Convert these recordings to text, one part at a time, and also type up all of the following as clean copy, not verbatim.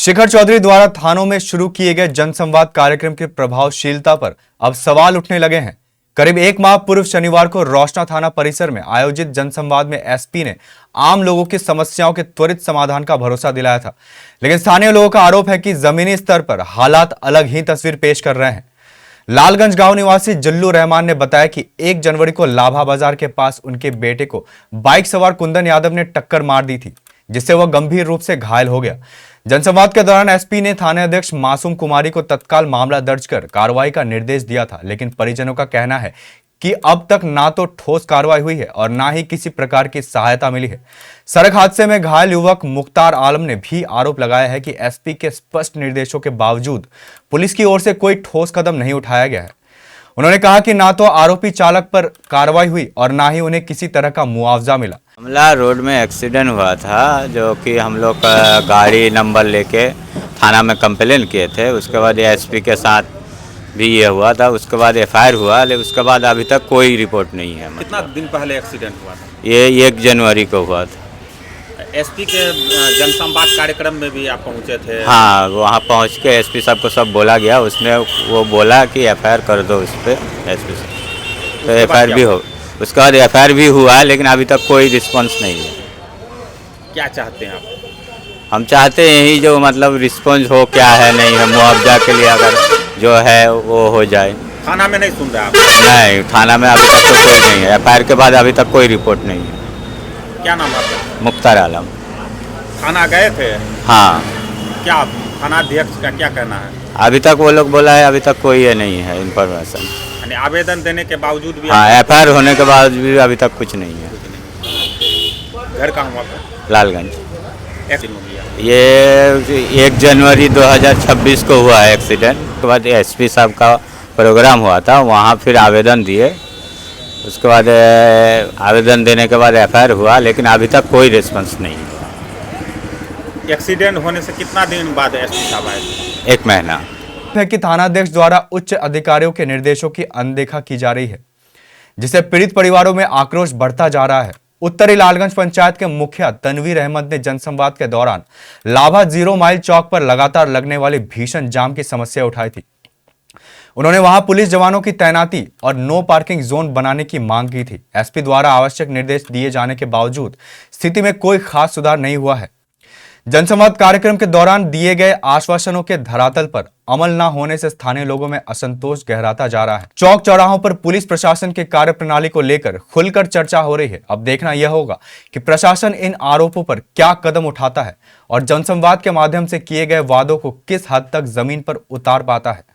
शिखर चौधरी द्वारा थानों में शुरू किए गए जनसंवाद कार्यक्रम की प्रभावशीलता पर अब सवाल उठने लगे हैं। करीब एक माह पूर्व शनिवार को रोशना थाना परिसर में आयोजित जनसंवाद में एसपी ने आम लोगों की समस्याओं के त्वरित समाधान का भरोसा दिलाया था, लेकिन स्थानीय लोगों का आरोप है कि जमीनी स्तर पर हालात अलग ही तस्वीर पेश कर रहे हैं। लालगंज गांव निवासी जल्लू रहमान ने बताया कि 1 जनवरी को लाभा बाजार के पास उनके बेटे को बाइक सवार कुंदन यादव ने टक्कर मार दी थी, जिससे वह गंभीर रूप से घायल हो गया। जनसंवाद के दौरान एसपी ने थानाध्यक्ष मासूम कुमारी को तत्काल मामला दर्ज कर कार्रवाई का निर्देश दिया था, लेकिन परिजनों का कहना है कि अब तक ना तो ठोस कार्रवाई हुई है और ना ही किसी प्रकार की सहायता मिली है। सड़क हादसे में घायल युवक मुख्तार आलम ने भी आरोप लगाया है कि एसपी के स्पष्ट निर्देशों के बावजूद पुलिस की ओर से कोई ठोस कदम नहीं उठाया गया है। उन्होंने कहा कि ना तो आरोपी चालक पर कार्रवाई हुई और ना ही उन्हें किसी तरह का मुआवजा मिला। हमला रोड में एक्सीडेंट हुआ था, जो कि हम लोग गाड़ी नंबर लेके थाना में कंप्लेन किए थे। उसके बाद एसपी के साथ भी ये हुआ था, उसके बाद एफआईआर हुआ, लेकिन उसके बाद अभी तक कोई रिपोर्ट नहीं है। कितना दिन पहले एक्सीडेंट हुआ था? ये 1 जनवरी को हुआ था। एसपी के जनसंवाद कार्यक्रम में भी आप पहुंचे थे? हाँ, वहाँ पहुँच के एसपी साहब को सब बोला गया। उसने वो बोला कि एफआईआर कर दो उस पर, एसपी साहब। तो एफआईआर भी हो, उसके बाद एफआईआर भी हुआ है, लेकिन अभी तक कोई रिस्पॉन्स नहीं है। क्या चाहते हैं आप? हम चाहते हैं यही जो मतलब रिस्पॉन्स हो, क्या है नहीं है, मुआवजा के लिए अगर जो है वो हो जाए। थाना में नहीं सुन रहे आप? नहीं, थाना में अभी तक तो कोई नहीं है। एफआईआर के बाद अभी तक कोई रिपोर्ट नहीं है। क्या नाम आपका? मुख्तार आलम। थाना गए थे? हाँ। क्या थानाध्यक्ष का क्या कहना है? अभी तक वो लोग बोला है, अभी तक कोई ये नहीं है इन्फॉर्मेशन। यानी आवेदन देने के बावजूद भी? हाँ, एफआईआर होने के बाद भी अभी तक कुछ नहीं है। घर कहाँ हुआ था? लालगंज। एक्सीडेंट हो गया? ये 1 जनवरी 2026 को हुआ है एक्सीडेंट। उसके बाद एसपी साहब का प्रोग्राम हुआ था, वहाँ फिर आवेदन दिए। उसके बाद आवेदन देने के बाद एफआईआर हुआ, लेकिन अभी तक कोई रिस्पॉन्स नहीं है। एक्सीडेंट होने से कितना दिन बाद एसपी साहब आए? 1 महीना है कि थानाध्यक्ष द्वारा उच्च अधिकारियों के निर्देशों की अनदेखा की जा रही है, जिससे पीड़ित परिवारों में आक्रोश बढ़ता जा रहा है। उत्तरी लालगंज पंचायत के मुखिया तनवीर अहमद ने जनसंवाद के दौरान लाभा 0 माइल चौक पर लगातार लगने वाली भीषण जाम की समस्या उठाई थी। उन्होंने वहां पुलिस जवानों की तैनाती और नो पार्किंग जोन बनाने की मांग की थी। एसपी द्वारा आवश्यक निर्देश दिए जाने के बावजूद स्थिति में कोई खास सुधार नहीं हुआ है। जनसंवाद कार्यक्रम के दौरान दिए गए आश्वासनों के धरातल पर अमल न होने से स्थानीय लोगों में असंतोष गहराता जा रहा है। चौक चौराहों पर पुलिस प्रशासन की कार्यप्रणाली को लेकर खुलकर चर्चा हो रही है। अब देखना यह होगा कि प्रशासन इन आरोपों पर क्या कदम उठाता है और जनसंवाद के माध्यम से किए गए वादों को किस हद तक जमीन पर उतार पाता है।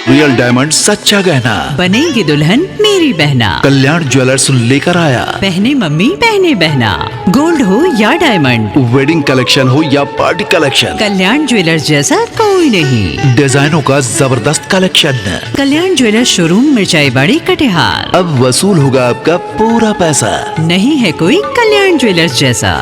रियल डायमंड सच्चा गहना, बनेगी दुल्हन मेरी बहना। कल्याण ज्वेलर्स लेकर आया। पहने मम्मी पहने बहना, गोल्ड हो या डायमंड, वेडिंग कलेक्शन हो या पार्टी कलेक्शन, कल्याण ज्वेलर्स जैसा कोई नहीं। डिजाइनों का जबरदस्त कलेक्शन। कल्याण ज्वेलर्स शोरूम मिर्चाई बाड़ी कटिहार। अब वसूल होगा आपका पूरा पैसा। नहीं है कोई कल्याण ज्वेलर्स जैसा।